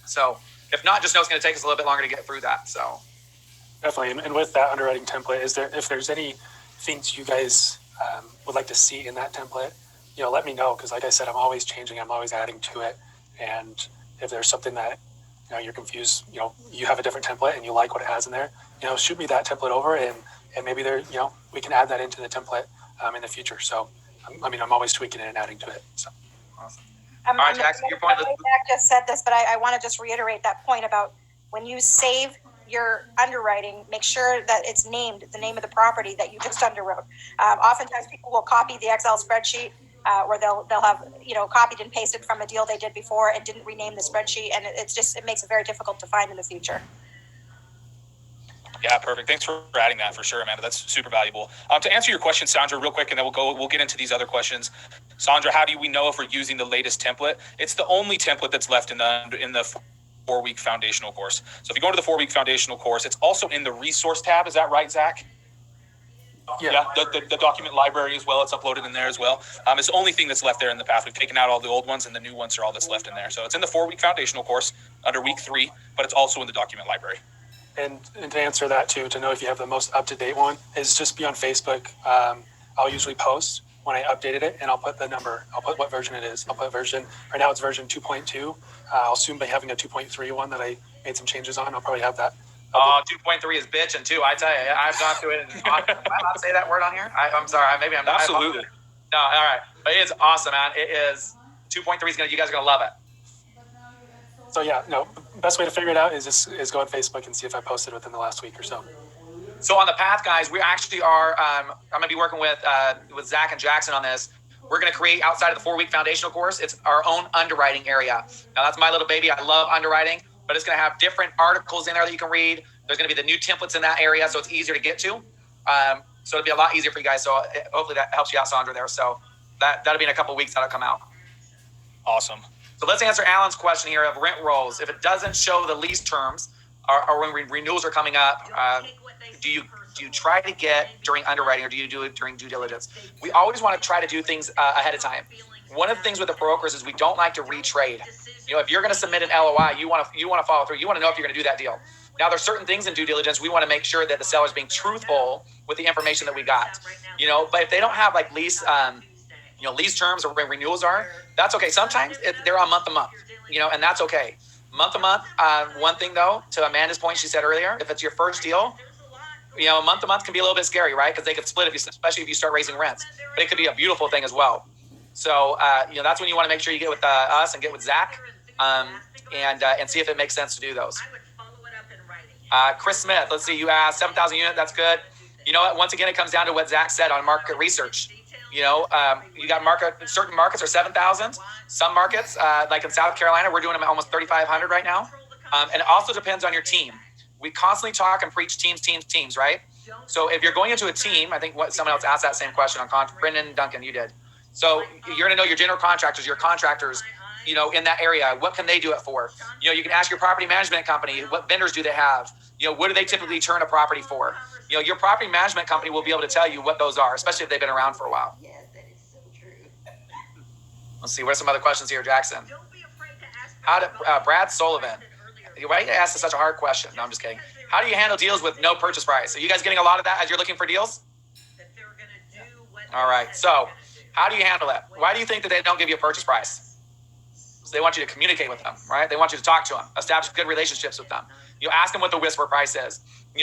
So if not, just know it's going to take us a little bit longer to get through that. So definitely. And with that underwriting template, if there's any things you guys would like to see in that template, let me know. Because like I said, I'm always changing. I'm always adding to it. And if there's something that, you're confused, you have a different template and you like what it has in there, shoot me that template over and maybe we can add that into the template in the future. So, I'm always tweaking it and adding to it. So. Awesome. All right, Jackson, your point. Zach just said this, but I want to just reiterate that point about when you save your underwriting, make sure that it's named the name of the property that you just underwrote. Oftentimes people will copy the Excel spreadsheet where they'll have, copied and pasted from a deal they did before and didn't rename the spreadsheet. And it makes it very difficult to find in the future. Yeah, perfect. Thanks for adding that for sure, Amanda. That's super valuable. To answer your question, Sandra, real quick, and then we'll get into these other questions. Sandra, how do we know if we're using the latest template? It's the only template that's left in the 4-week foundational course. So if you go to the 4-week foundational course, it's also in the resource tab. Is that right, Zach? Yeah, the document library as well. It's uploaded in there as well. It's the only thing that's left there in the past. We've taken out all the old ones, and the new ones are all that's left in there. So it's in the 4-week foundational course under week 3, but it's also in the document library. And to answer that too, to know if you have the most up-to-date one, is just be on Facebook. I'll usually post when I updated it, and I'll put the number. I'll put what version it is. I'll put version. Right now it's version 2.2. I'll soon be having a 2.3 one that I made some changes on. I'll probably have that. 2.3 is bitching too. I tell you, I've gone through it. Am I allowed to say that word on here? I'm sorry. Maybe I'm not. Absolutely. No, all right. But it is awesome, man. It is 2.3 is you guys are gonna love it. So yeah, no, best way to figure it out is go on Facebook and see if I posted within the last week or so. So on the path, guys, we actually are. I'm gonna be working with Zach and Jackson on this. We're gonna create outside of the 4-week foundational course. It's our own underwriting area. Now that's my little baby. I love underwriting, but it's gonna have different articles in there that you can read. There's gonna be the new templates in that area, so it's easier to get to. So it'll be a lot easier for you guys. So hopefully that helps you out, Sandra, there. So that'll be in a couple of weeks. That'll come out. Awesome. So let's answer Alan's question here of rent rolls. If it doesn't show the lease terms, or when renewals are coming up, do you try to get during underwriting, or do you do it during due diligence? We always want to try to do things ahead of time. One of the things with the brokers is we don't like to retrade. If you're going to submit an LOI, you want to follow through. You want to know if you're going to do that deal. Now, there's certain things in due diligence we want to make sure that the seller's being truthful with the information that we got. But if they don't have like lease terms or when renewals are, that's okay. Sometimes they're on month to month, and that's okay. Month to month. One thing though, to Amanda's point, she said earlier, if it's your first deal, month to month can be a little bit scary, right? Because they could split especially if you start raising rents. But it could be a beautiful thing as well. So that's when you want to make sure you get with us and get with Zach, and see if it makes sense to do those. Chris Smith, let's see. You asked 7,000 unit. That's good. You know what? Once again, it comes down to what Zach said on market research. You got certain markets are 7,000. Some markets, like in South Carolina, we're doing them at almost 3,500 right now. And it also depends on your team. We constantly talk and preach teams, right? So if you're going into a team, I think someone else asked that same question on Brendan Duncan, you did. So you're going to know your general contractors, your contractors, in that area. What can they do it for? You can ask your property management company, what vendors do they have? What do they typically turn a property for? Your property management company will be able to tell you what those are, especially if they've been around for a while. Yes, that is so true. Let's see, what are some other questions here, Jackson? Brad Sullivan. Why do you ask such a hard question? No, I'm just kidding. How do you handle deals with no purchase price? Are you guys getting a lot of that as you're looking for deals? All right. So how do you handle it? Why do you think that they don't give you a purchase price? So they want you to communicate with them, right? They want you to talk to them, establish good relationships with them. Ask them what the whisper price is.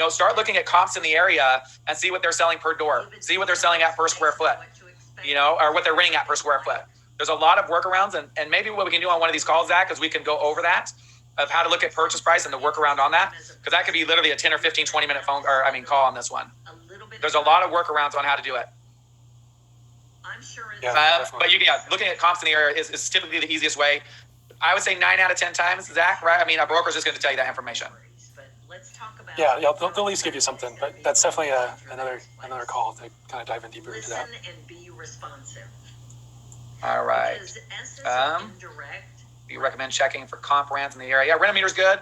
Start looking at comps in the area and see what they're selling per door. See what they're selling at per square foot, or what they're renting at per square foot. There's a lot of workarounds, and maybe what we can do on one of these calls, Zach, is we can go over that of how to look at purchase price and the workaround on that, because that could be literally a 10 or 15, 20-minute call on this one. There's a lot of workarounds on how to do it. But looking at comps in the area is typically the easiest way. I would say 9 out of 10 times, Zach, right? I mean, a broker's just going to tell you that information. Yeah, they'll at least give you something, but that's definitely another call to kind of dive in deeper into that. All right. You recommend checking for comp rents in the area? Yeah, Rent-A-Meter's good.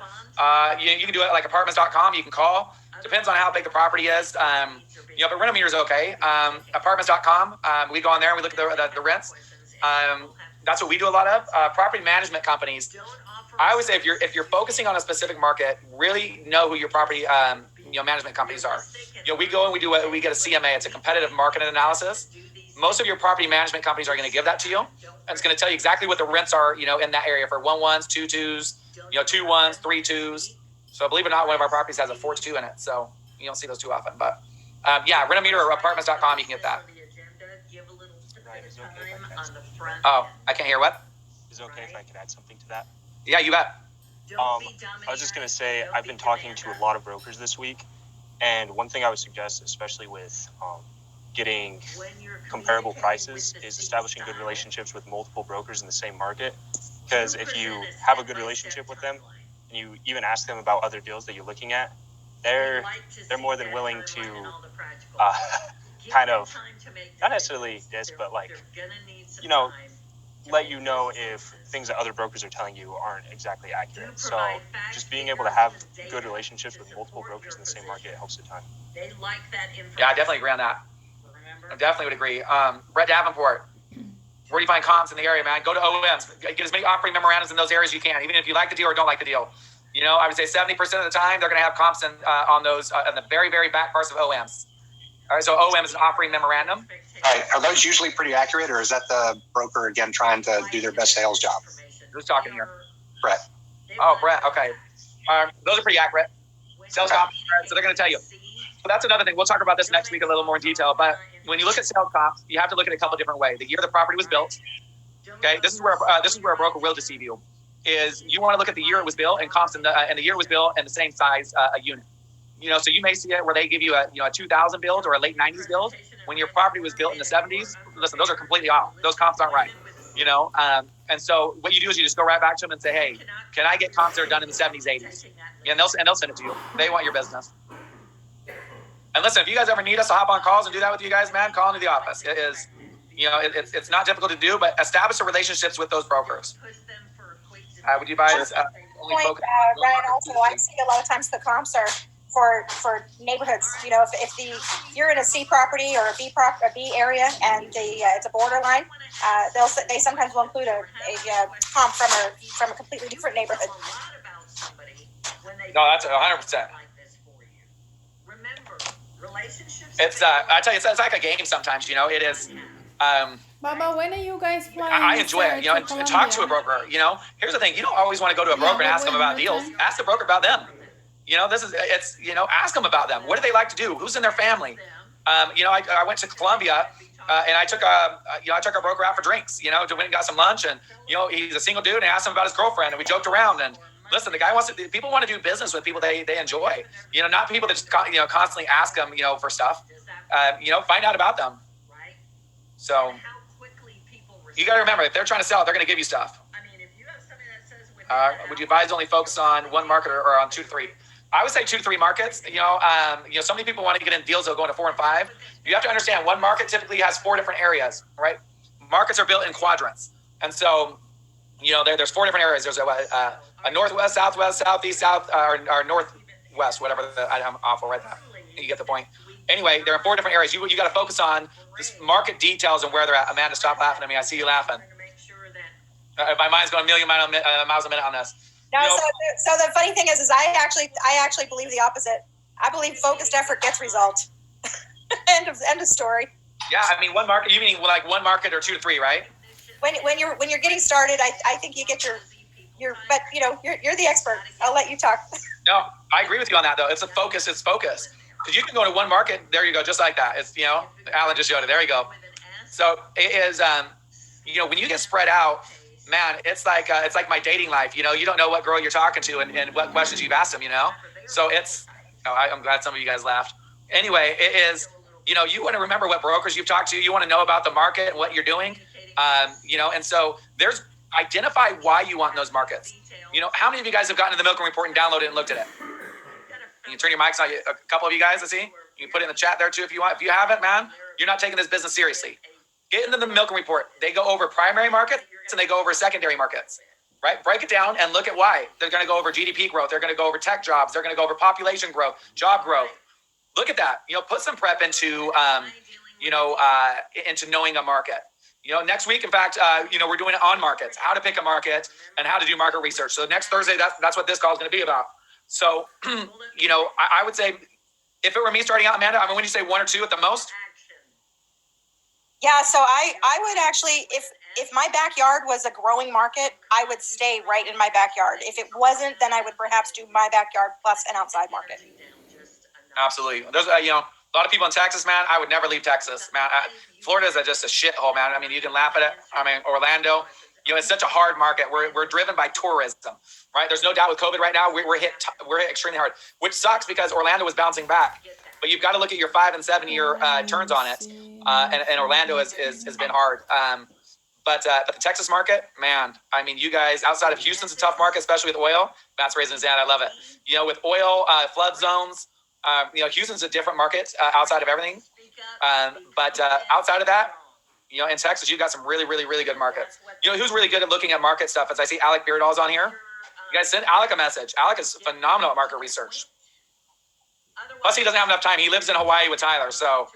You can do it like apartments.com. You can call. Depends on how big the property is. But Rent-A-Meter's okay. Apartments.com. We go on there and we look at the rents. That's what we do a lot of. Property management companies. I always say if you're focusing on a specific market, really know who your property management companies are. We go and we get a CMA. It's a competitive market analysis. Most of your property management companies are going to give that to you, and it's going to tell you exactly what the rents are, in that area for 1-1s, 2-2s, 2-1s, 3-2s. So believe it or not, one of our properties has a 4-2 in it, so you don't see those too often. But Rent-A-Meter or apartments.com, you can get that. Oh, I can't hear what? Is it okay if I could add something to that? Yeah, you bet. I was just going to say, I've been talking to a lot of brokers this week, and one thing I would suggest, especially with getting comparable prices, is establishing good relationships with multiple brokers in the same market. Because if you have a good relationship with them, and you even ask them about other deals that you're looking at, they're more than willing to kind of, not necessarily this, but let you know if things that other brokers are telling you aren't exactly accurate. So just being able to have good relationships with multiple brokers in the same market helps a ton. Yeah, I definitely agree on that. I definitely would agree. Brett Davenport, where do you find comps in the area, man? Go to OMs. Get as many offering memorandums in those areas you can, even if you like the deal or don't like the deal. You know, I would say 70% of the time they're going to have comps on those in the very, very back parts of OMs. All right, so OM is an offering memorandum. All right. Are those usually pretty accurate, or is that the broker again trying to do their best sales job? Who's talking here? Brett. Oh, Brett. Okay. Those are pretty accurate. Sales comps, so they're going to tell you. So that's another thing. We'll talk about this next week a little more in detail. But when you look at sales comps, you have to look at it a couple different ways. The year the property was built. Okay, this is where a broker will deceive you. Is you want to look at the year it was built and comps in the year it was built and the same size a unit. You know, so you may see it where they give you a 2000 build or a late 90s build when your property was built in the 70s. Listen, those are completely off. Those comps aren't right. You know, and so what you do is you just go right back to them and say, hey, can I get comps that are done in the 70s, 80s? And they'll send it to you. They want your business. And listen, if you guys ever need us to hop on calls and do that with you guys, man, call into the office. It is, it's not difficult to do, but establish the relationships with those brokers. Would you advise only focus? Ryan, also, I see a lot of times the comps are for neighborhoods. You know, if you're in a C property or a B area and it's a borderline, they sometimes will include a comp from a completely different neighborhood. No, that's 100%. It's I tell you, it's like a game sometimes. You know, it is. Baba, when are you guys flying? I enjoy it, and talk to a broker. You know, here's the thing: you don't always want to go to a broker and ask them about deals. Ask the broker about them. You know, ask them about them. What do they like to do? Who's in their family? I went to Colombia and I took our broker out for drinks. You know, went and got some lunch, and he's a single dude, and I asked him about his girlfriend, and we joked around. And listen, the guy people want to do business with people they enjoy. You know, not people that just constantly ask them for stuff. Find out about them. So you got to remember, if they're trying to sell, they're going to give you stuff. Would you advise only focus on one market or on 2 to 3? I would say 2 to 3 markets. So many people want to get in deals that go into 4 and 5. You have to understand, one market typically has 4 different areas, right? Markets are built in quadrants, and so there's 4 different areas. There's a northwest, southwest, southeast, south, or northwest, whatever. I'm awful right now. You get the point. Anyway, there are 4 different areas. You got to focus on this market details and where they're at. Amanda, stop laughing at me. I see you laughing. My mind's going a million miles a minute on this. No, so the funny thing is I actually believe the opposite. I believe focused effort gets result. End of story. Yeah, I mean, one market. You mean like one market or 2 to 3, right? When you're getting started, I think you get your but you're the expert. I'll let you talk. No, I agree with you on that though. It's focus. Because you can go to one market, there you go, just like that. It's Alan just showed it. There you go. So it is when you get spread out, man, it's like my dating life. You don't know what girl you're talking to and what questions you've asked them. So it's. I'm glad some of you guys laughed. Anyway, it is. You want to remember what brokers you've talked to. You want to know about the market and what you're doing. And so there's identify why you want in those markets. How many of you guys have gotten to the Milken Report and downloaded it and looked at it? You can turn your mics on. A couple of you guys, I see. You can put it in the chat there too if you want. If you haven't, man, you're not taking this business seriously. Get into the Milken Report. They go over primary markets and they go over secondary markets, right? Break it down and look at why. They're going to go over GDP growth. They're going to go over tech jobs. They're going to go over population growth, job growth. Look at that. Put some prep into, into knowing a market. Next week, in fact, we're doing it on markets, how to pick a market and how to do market research. So next Thursday, that's what this call is going to be about. So, I would say if it were me starting out, Amanda, I mean, when you say 1 or 2 at the most. Yeah. So I would actually, if my backyard was a growing market, I would stay right in my backyard. If it wasn't, then I would perhaps do my backyard plus an outside market. Absolutely. There's, a lot of people in Texas, man. I would never leave Texas, man. Florida is just a shithole, man. I mean, you can laugh at it. I mean, Orlando, it's such a hard market. We're driven by tourism, right? There's no doubt with COVID right now, we're hit extremely hard, which sucks because Orlando was bouncing back. But you've got to look at your 5 and 7 year turns on it, and Orlando has been hard. But the Texas market, man, I mean, you guys outside of Houston's a tough market, especially with oil. Matt's raising his hand. I love it. With oil, flood zones. Houston's a different market outside of everything. But outside of that, in Texas, you've got some really, really, really good markets. Who's really good at looking at market stuff? As I see Alec Beardall's on here. You guys send Alec a message. Alec is phenomenal at market research. Plus, he doesn't have enough time. He lives in Hawaii with Tyler. So,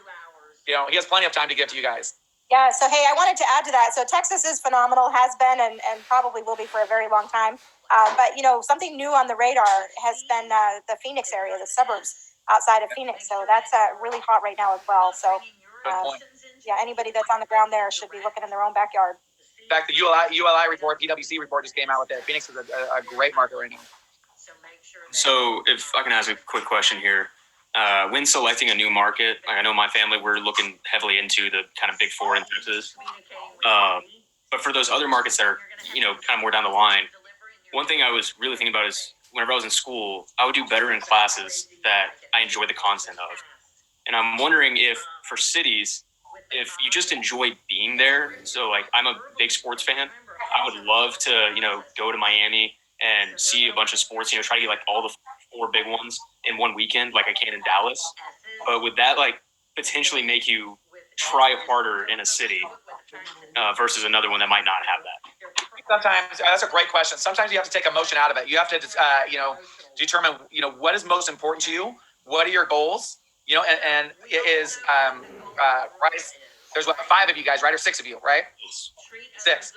he has plenty of time to give to you guys. Yeah, so hey, I wanted to add to that. So Texas is phenomenal, has been, and probably will be for a very long time. But something new on the radar has been the Phoenix area, the suburbs outside of Phoenix. So that's really hot right now as well. So yeah, anybody that's on the ground there should be looking in their own backyard. In fact, the ULI report, PwC report just came out with it. Phoenix is a great market right now. So if I can ask a quick question here. When selecting a new market, I know my family, we're looking heavily into the kind of big four in Texas. But for those other markets that are, kind of more down the line, one thing I was really thinking about is whenever I was in school, I would do better in classes that I enjoy the content of. And I'm wondering if for cities, if you just enjoy being there. So like, I'm a big sports fan. I would love to, go to Miami and see a bunch of sports, try to get like all the four big ones in one weekend, like I can in Dallas. But would that like potentially make you try harder in a city versus another one that might not have that? Sometimes that's a great question. Sometimes you have to take emotion out of it. You have to, determine, what is most important to you. What are your goals? And it is price. There's what, 5 of you guys, right, or 6 of you, right? 6.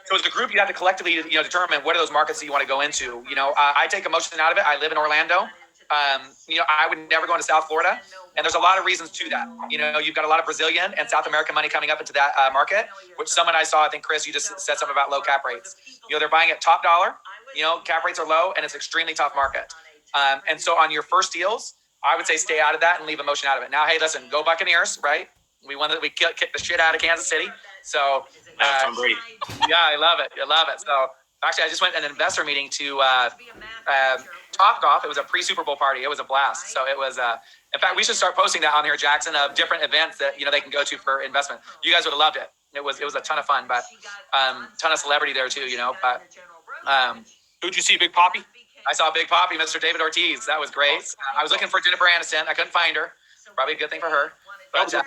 So as a group, you have to collectively, determine what are those markets that you want to go into. I take emotion out of it. I live in Orlando. I would never go into South Florida, and there's a lot of reasons to that. You've got a lot of Brazilian and South American money coming up into that market, which someone I saw, I think, Chris, you just said something about low cap rates. They're buying at top dollar. Cap rates are low, and it's an extremely tough market. And so on your first deals, I would say stay out of that and leave emotion out of it. Now, hey, listen, go Buccaneers, right? We kicked the shit out of Kansas City. So, Tom Brady. Yeah, I love it. So, actually, I just went to an investor meeting to Topgolf. It was a pre-Super Bowl party. It was a blast. So it was. In fact, we should start posting that on here, Jackson, of different events that they can go to for investment. You guys would have loved it. It was a ton of fun, but ton of celebrity there too. But Who'd you see, Big Poppy? I saw Big Poppy, Mr. David Ortiz. That was great. I was looking for Jennifer Aniston. I couldn't find her. Probably a good thing for her. But, those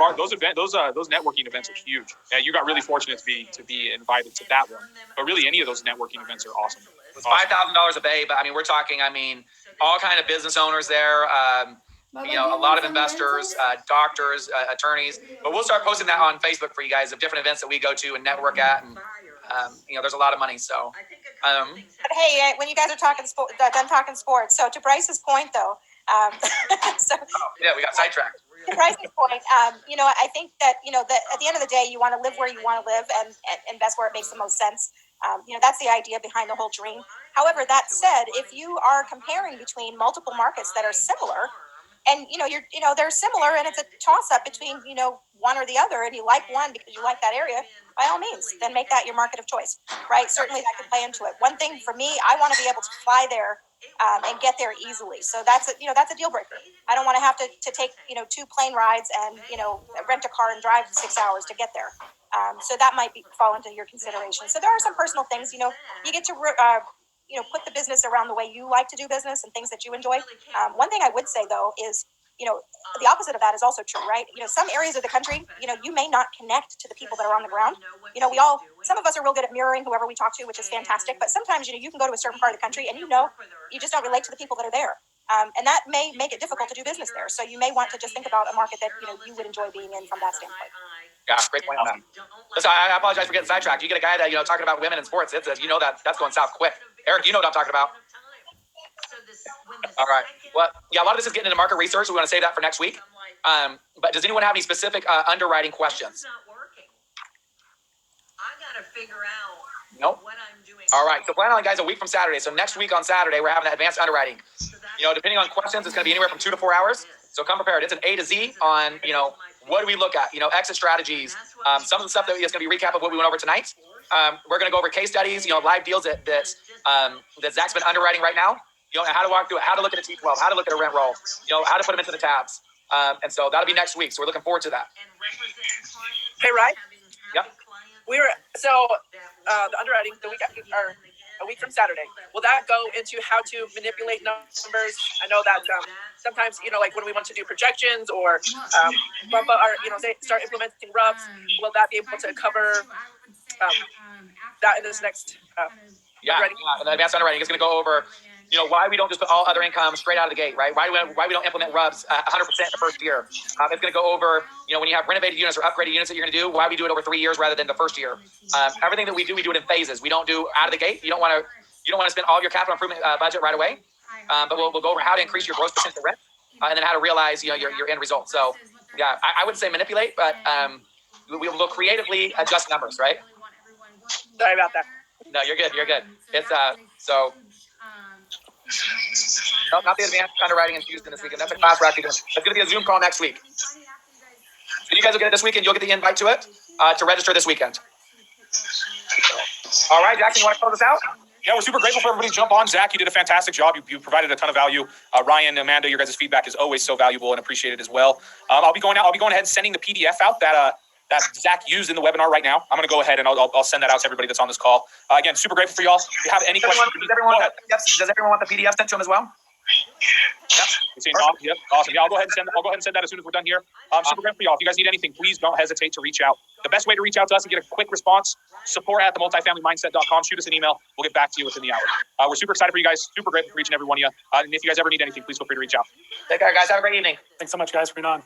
networking events are huge. Yeah, you got really fortunate to be invited to that one. But really, any of those networking events are awesome. It's $5,000 a bay, but we're talking. All kind of business owners there. A lot of investors, doctors, attorneys. But we'll start posting that on Facebook for you guys of different events that we go to and network at, and there's a lot of money. So, hey, when you guys are done talking sports. So to Bryce's point, though. We got sidetracked. To Bryce's point, I think that that at the end of the day, you want to live where you want to live and invest where it makes the most sense. That's the idea behind the whole dream. However, that said, if you are comparing between multiple markets that are similar, and they're similar, and it's a toss up between one or the other, and you like one because you like that area, by all means, then make that your market of choice, right? Certainly, that can play into it. One thing for me, I want to be able to fly there and get there easily. So that's a deal breaker. I don't want to have to take 2 plane rides and rent a car and drive 6 hours to get there. So that might fall into your consideration. So there are some personal things. You get to put the business around the way you like to do business and things that you enjoy. One thing I would say though is the opposite of that is also true, right? Some areas of the country, you may not connect to the people that are on the ground. Some of us are real good at mirroring whoever we talk to, which is fantastic. But sometimes, you can go to a certain part of the country and you just don't relate to the people that are there. And that may make it difficult to do business there. So you may want to just think about a market that, you would enjoy being in from that standpoint. Yeah, great point on that. Listen, I apologize for getting sidetracked. You get a guy that, talking about women in sports. That's going south quick. Eric, you know what I'm talking about. All right. Well, yeah, a lot of this is getting into market research. We want to save that for next week. But does anyone have any specific underwriting questions? Nope. All right. So plan on, guys, a week from Saturday. So next week on Saturday, we're having advanced underwriting. Depending on questions, it's going to be anywhere from 2 to 4 hours. So come prepared. It's an A to Z on, what do we look at? Exit strategies. Some of the stuff that is going to be a recap of what we went over tonight. We're going to go over case studies, live deals that Zach's been underwriting right now. How to walk through it, how to look at a T12, how to look at a rent roll, how to put them into the tabs. And so that'll be next week. So we're looking forward to that. Hey, Ryan. Yep. The underwriting the week after, or a week from Saturday. Will that go into how to manipulate numbers? I know that sometimes, like when we want to do projections or bump up or start implementing RUBs, will that be able to cover that in this next? And the advanced underwriting is going to go over why we don't just put all other income straight out of the gate, right? Why we don't implement RUBS 100% the first year. It's going to go over, when you have renovated units or upgraded units that you're going to do, why we do it over 3 years rather than the first year. Everything that we do it in phases. We don't do out of the gate. You don't want to spend all your capital improvement budget right away. But we'll go over how to increase your gross percent of rent, and then how to realize, your end result. So yeah, I wouldn't say manipulate, but we'll creatively adjust numbers, right? Sorry about that. No, you're good. You're good. It's so. No, not the advanced underwriting in Houston this weekend. That's a class we're actually doing. It's going to be a Zoom call next week. So you guys will get it this weekend. You'll get the invite to it to register this weekend. All right, Jackson, you want to close us out? Yeah, we're super grateful for everybody to jump on. Zach, you did a fantastic job. You provided a ton of value. Ryan, Amanda, your guys' feedback is always so valuable and appreciated as well. I'll be going ahead and sending the PDF out that Zach used in the webinar right now. I'm going to go ahead and I'll send that out to everybody that's on this call. Again, super grateful for y'all. If you have any questions, does everyone want the PDF sent to them as well? Yep. Awesome. Yeah, I'll go ahead and send that as soon as we're done here. Super grateful for y'all. If you guys need anything, please don't hesitate to reach out. The best way to reach out to us and get a quick response, support@themultifamilymindset.com. Shoot us an email. We'll get back to you within the hour. We're super excited for you guys. Super grateful for each and every one of you. And if you guys ever need anything, please feel free to reach out. Take care, guys. Have a great evening. Thanks so much, guys, for being on.